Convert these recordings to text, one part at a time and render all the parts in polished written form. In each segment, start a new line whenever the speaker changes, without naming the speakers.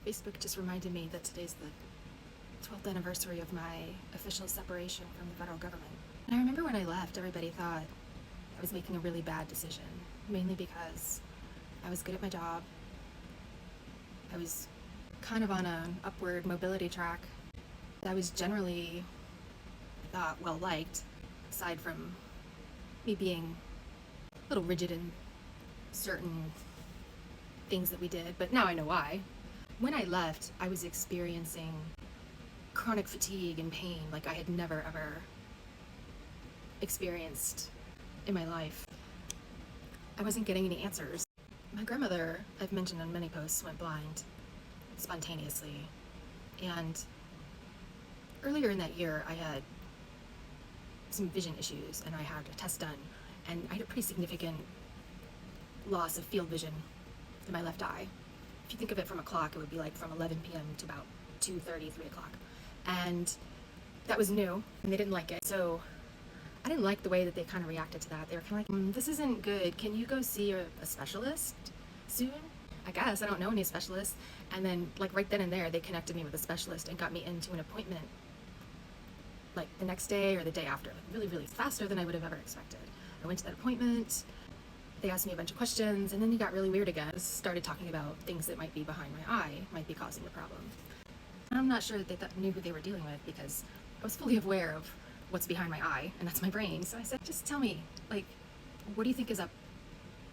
Facebook just reminded me that today's the 12th anniversary of my official separation from the federal government. And I remember when I left, everybody thought I was making a really bad decision, mainly because I was good at my job. I was kind of on an upward mobility track. I was generally, I thought, well liked, aside from me being a little rigid in certain things that we did, but now I know why. When I left, I was experiencing chronic fatigue and pain like I had never ever experienced in my life. I wasn't getting any answers. My grandmother, I've mentioned on many posts, went blind spontaneously. And earlier in that year, I had some vision issues and I had a test done, and I had a pretty significant loss of field vision in my left eye. If you think of it from a clock, it would be like from 11 p.m. to about 2:30, 3 o'clock. And that was new, and they didn't like it. So I didn't like the way that they kind of reacted to that. They were kind of like, this isn't good. Can you go see a specialist soon? I guess. I don't know any specialists. And then, like, right then and there, they connected me with a specialist and got me into an appointment, like, the next day or the day after. Really, really faster than I would have ever expected. I went to that appointment. They asked me a bunch of questions, and then they got really weird again. Started talking about things that might be behind my eye, might be causing the problem. I'm not sure that they knew who they were dealing with, because I was fully aware of what's behind my eye, and that's my brain. So I said, just tell me, like, what do you think is up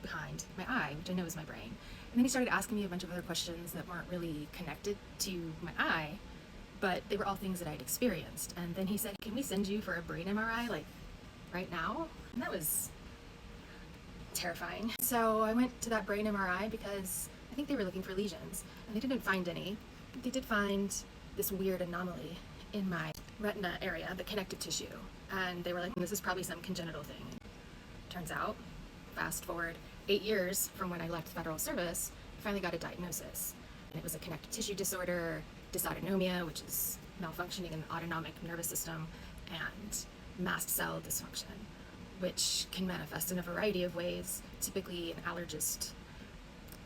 behind my eye, which I know is my brain? And then he started asking me a bunch of other questions that weren't really connected to my eye, but they were all things that I'd experienced. And then he said, can we send you for a brain MRI, like, right now? And that was terrifying. So I went to that brain MRI because I think they were looking for lesions, and they didn't find any. But they did find this weird anomaly in my retina area, the connective tissue, and they were like, this is probably some congenital thing. Turns out, fast forward 8 years from when I left federal service, I finally got a diagnosis, and it was a connective tissue disorder, dysautonomia, which is malfunctioning in the autonomic nervous system, and mast cell dysfunction, which can manifest in a variety of ways. Typically, an allergist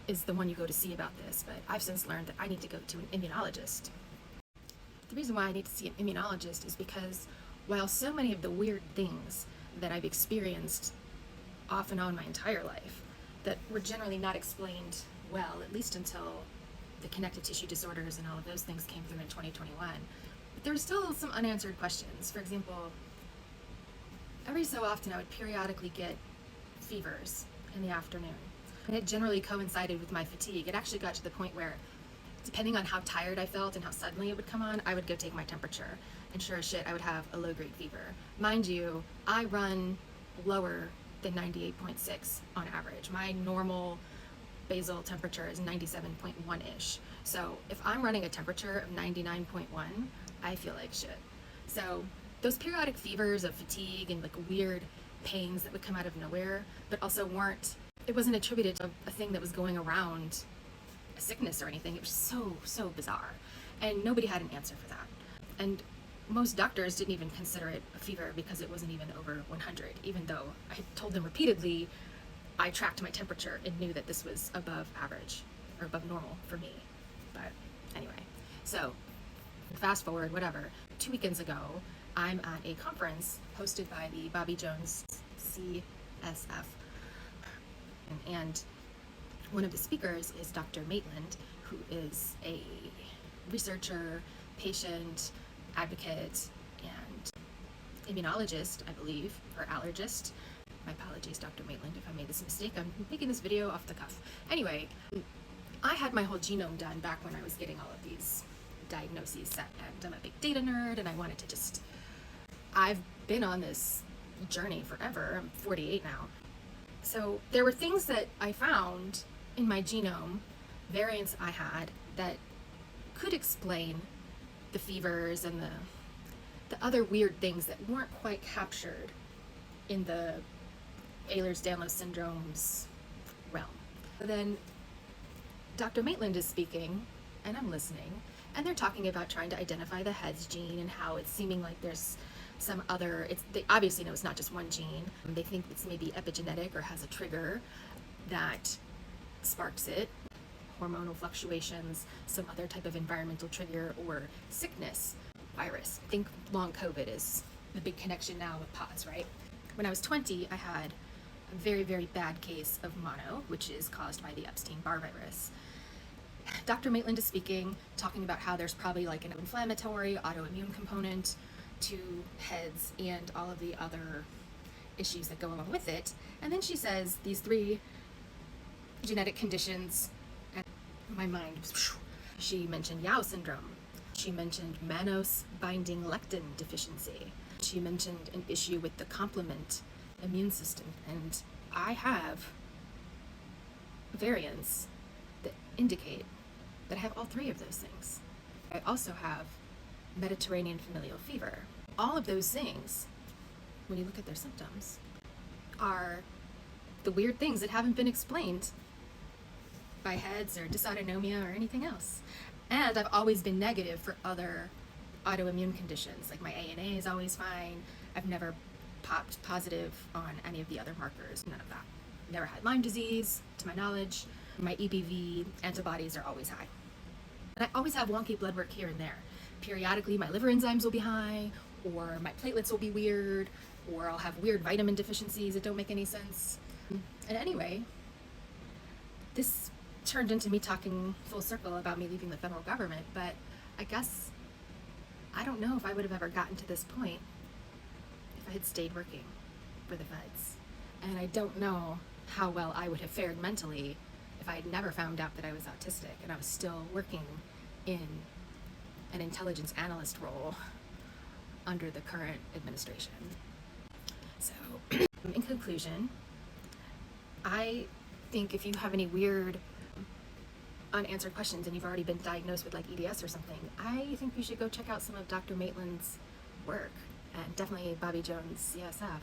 is the one you go to see about this, but I've since learned that I need to go to an immunologist. The reason why I need to see an immunologist is because while so many of the weird things that I've experienced off and on my entire life that were generally not explained well, at least until the connective tissue disorders and all of those things came through in 2021, but there were still some unanswered questions. For example, every so often I would periodically get fevers in the afternoon, and it generally coincided with my fatigue. It actually got to the point where, depending on how tired I felt and how suddenly it would come on, I would go take my temperature, and sure as shit, I would have a low-grade fever. Mind you, I run lower than 98.6 on average. My normal basal temperature is 97.1-ish. So if I'm running a temperature of 99.1, I feel like shit. So those periodic fevers of fatigue and like weird pains that would come out of nowhere, but also it wasn't attributed to a thing that was going around a sickness or anything. It was so bizarre, and nobody had an answer for that. And most doctors didn't even consider it a fever because it wasn't even over 100, even though I had told them repeatedly I tracked my temperature and knew that this was above average or above normal for me. But anyway, so fast forward, whatever, 2 weekends ago, I'm at a conference hosted by the Bobby Jones CSF, and one of the speakers is Dr. Maitland, who is a researcher, patient, advocate, and immunologist, I believe, or allergist. My apologies, Dr. Maitland, if I made this mistake. I'm making this video off the cuff. Anyway, I had my whole genome done back when I was getting all of these diagnoses set, and I'm a big data nerd, and I wanted to I've been on this journey forever. I'm 48 now. So there were things that I found in my genome, variants I had, that could explain the fevers and the other weird things that weren't quite captured in the Ehlers-Danlos syndrome's realm. Then Dr. Maitland is speaking, and I'm listening, and they're talking about trying to identify the HEDS gene and how it's seeming like there's some other, they obviously know it's not just one gene. They think it's maybe epigenetic or has a trigger that sparks it. hormonal fluctuations, some other type of environmental trigger, or sickness, virus. I think long COVID is the big connection now with POTS, right? When I was 20, I had a very, very bad case of mono, which is caused by the Epstein-Barr virus. Dr. Maitland is speaking, talking about how there's probably like an inflammatory autoimmune component to PEDS and all of the other issues that go along with it. And then she says these 3 genetic conditions, and my mind, she mentioned Yao syndrome. She mentioned mannose binding lectin deficiency. She mentioned an issue with the complement immune system. And I have variants that indicate that I have all 3 of those things. I also have Mediterranean familial fever. All of those things, when you look at their symptoms, are the weird things that haven't been explained by HEDS or dysautonomia or anything else. And I've always been negative for other autoimmune conditions. Like my ANA is always fine. I've never popped positive on any of the other markers, none of that. Never had Lyme disease, to my knowledge. My EBV antibodies are always high. And I always have wonky blood work here and there. Periodically, my liver enzymes will be high, or my platelets will be weird, or I'll have weird vitamin deficiencies that don't make any sense. And anyway, this turned into me talking full circle about me leaving the federal government, but I guess I don't know if I would have ever gotten to this point if I had stayed working for the feds. And I don't know how well I would have fared mentally if I had never found out that I was autistic and I was still working in an intelligence analyst role under the current administration. So, in conclusion, I think if you have any weird unanswered questions and you've already been diagnosed with like EDS or something, I think you should go check out some of Dr. Maitland's work, and definitely Bobby Jones' CSF.